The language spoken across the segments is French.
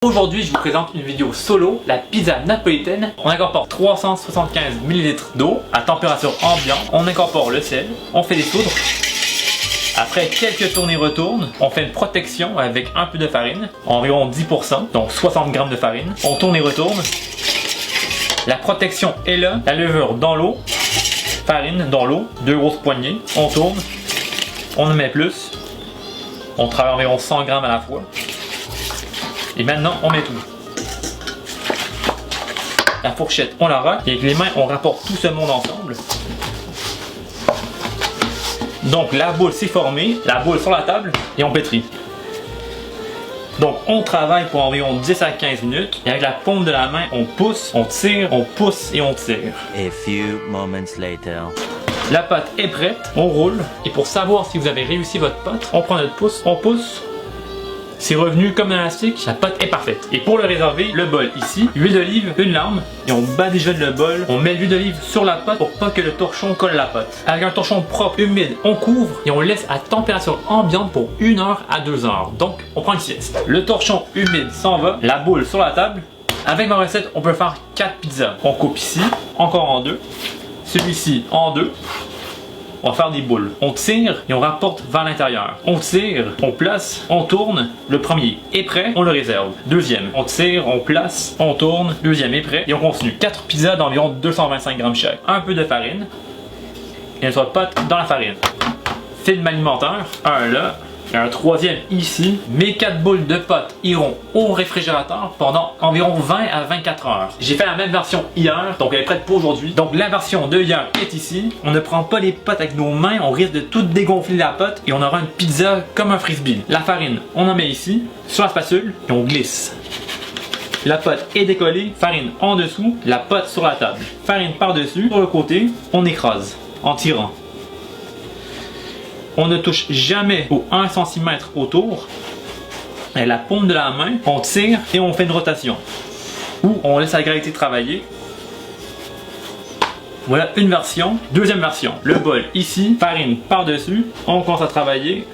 Aujourd'hui, je vous présente une vidéo solo, la pizza napolitaine. On incorpore 375 ml d'eau à température ambiante. On incorpore le sel, on fait des soudres. Après quelques tournées-retournes, on fait une protection avec un peu de farine, environ 10%, donc 60 g de farine. On tourne et retourne. La protection est là, la levure dans l'eau, farine dans l'eau, 2 grosses poignées. On tourne, on en met plus. On travaille environ 100 g à la fois. Et maintenant, on met tout. La fourchette, on la rock. Et avec les mains, on rapporte tout ce monde ensemble. Donc la boule s'est formée, la boule sur la table, et on pétrit. Donc on travaille pour environ 10 à 15 minutes. Et avec la paume de la main, on pousse, on tire, on pousse et on tire. A few moments later. La pâte est prête, on roule. Et pour savoir si vous avez réussi votre pâte, on prend notre pouce, on pousse. C'est revenu comme un élastique, la pâte est parfaite. Et pour le réserver, le bol ici, huile d'olive, une larme, et on badigeonne le bol. On met l'huile d'olive sur la pâte pour pas que le torchon colle la pâte. Avec un torchon propre, humide, on couvre et on laisse à température ambiante pour 1 heure à 2 heures. Donc, on prend une sieste. Le torchon humide s'en va, la boule sur la table. Avec ma recette, on peut faire 4 pizzas. On coupe ici, encore en 2. Celui-ci en 2. On va faire des boules. On tire et on rapporte vers l'intérieur. On tire, on place, on tourne. Le premier est prêt, on le réserve. Deuxième, on tire, on place, on tourne. Deuxième est prêt et on continue. 4 pizzas d'environ 225 g chaque. Un peu de farine et notre pâte dans la farine. Film alimentaire, un là. Et un troisième ici. Mes 4 boules de pâte iront au réfrigérateur pendant environ 20 à 24 heures. J'ai fait la même version hier, donc elle est prête pour aujourd'hui. Donc la version de hier est ici. On ne prend pas les pâtes avec nos mains, on risque de tout dégonfler la pâte et on aura une pizza comme un frisbee. La farine, on en met ici, sur la spatule, et on glisse. La pâte est décollée, farine en dessous, la pâte sur la table. Farine par-dessus, sur le côté, on écrase en tirant. On ne touche jamais au 1 cm autour. Et la paume de la main, on tire et on fait une rotation. Ou on laisse la gravité travailler. Voilà une version. Deuxième version, le bol ici, farine par-dessus. On commence à travailler.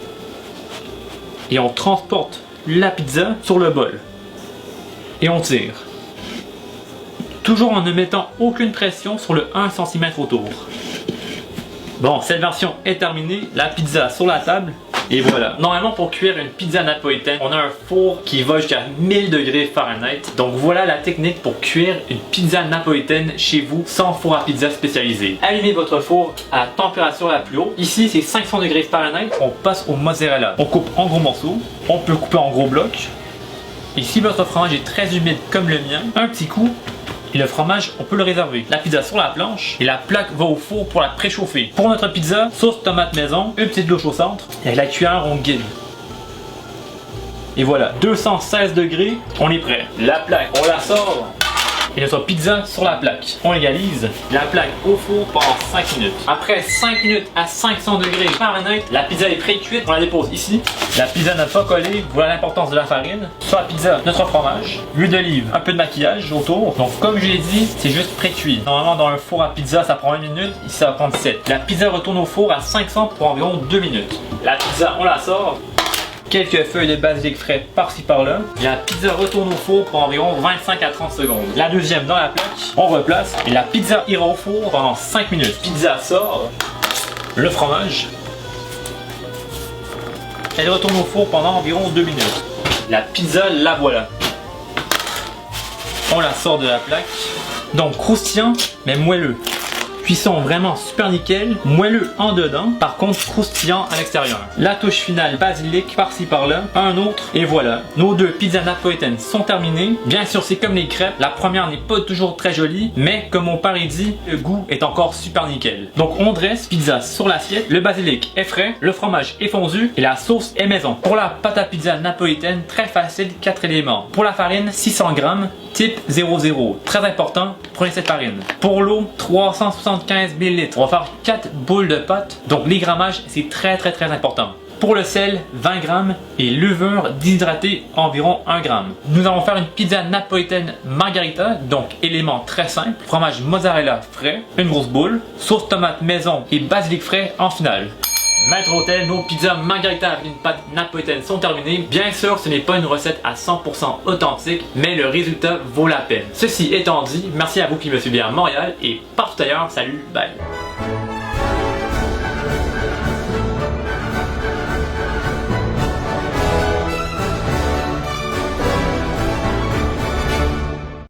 Et on transporte la pizza sur le bol. Et on tire. Toujours en ne mettant aucune pression sur le 1 cm autour. Bon, cette version est terminée, la pizza sur la table, et voilà. Normalement, pour cuire une pizza napolitaine, on a un four qui va jusqu'à 1000 degrés Fahrenheit. Donc voilà la technique pour cuire une pizza napolitaine chez vous sans four à pizza spécialisé. Allumez votre four à la température la plus haute. Ici, c'est 500 degrés Fahrenheit. On passe au mozzarella. On coupe en gros morceaux, on peut couper en gros blocs. Et si votre fromage est très humide comme le mien, un petit coup. Et le fromage, on peut le réserver. La pizza sur la planche et la plaque va au four pour la préchauffer. Pour notre pizza, sauce tomate maison, une petite louche au centre. Et avec la cuillère, on guide. Et voilà, 216 degrés, on est prêt. La plaque, on la sort. Et notre pizza sur la plaque. On égalise la plaque au four pendant 5 minutes. Après 5 minutes à 500 degrés Fahrenheit, la pizza est pré-cuite. On la dépose ici. La pizza n'a pas collé. Voilà l'importance de la farine. Sur la pizza, notre fromage, l'huile d'olive, un peu de maquillage autour. Donc comme je l'ai dit, c'est juste pré-cuit. Normalement dans un four à pizza, ça prend 1 minute. Ici, ça va prendre 7. La pizza retourne au four à 500 pour environ 2 minutes. La pizza, on la sort. Quelques feuilles de basilic frais par-ci par-là. La pizza retourne au four pour environ 25 à 30 secondes. La deuxième dans la plaque, on replace et la pizza ira au four pendant 5 minutes. Pizza sort, le fromage. Elle retourne au four pendant environ 2 minutes. La pizza, la voilà. On la sort de la plaque. Donc croustillant mais moelleux. Cuisson vraiment super nickel, moelleux en dedans, par contre croustillant à l'extérieur. La touche finale basilic par-ci par-là, un autre, et voilà. Nos 2 pizzas napolitaines sont terminées. Bien sûr c'est comme les crêpes, la première n'est pas toujours très jolie, mais comme mon pari dit, le goût est encore super nickel. Donc on dresse pizza sur l'assiette, le basilic est frais, le fromage est fondu et la sauce est maison. Pour la pâte à pizza napolitaine, très facile, 4 éléments. Pour la farine, 600 g, type 00. Très important, prenez cette farine. Pour l'eau, 375 ml. On va faire 4 boules de pâte. Donc les grammages, c'est très important. Pour le sel, 20 g et levure déshydratée, environ 1 g. Nous allons faire une pizza napolitaine margarita, donc élément très simple. Fromage mozzarella frais, une grosse boule, sauce tomate maison et basilic frais en finale. Maître Hôtel, nos pizzas margarita avec une pâte napolitaine sont terminées. Bien sûr, ce n'est pas une recette à 100% authentique, mais le résultat vaut la peine. Ceci étant dit, merci à vous qui me suivez à Montréal et partout ailleurs. Salut, bye!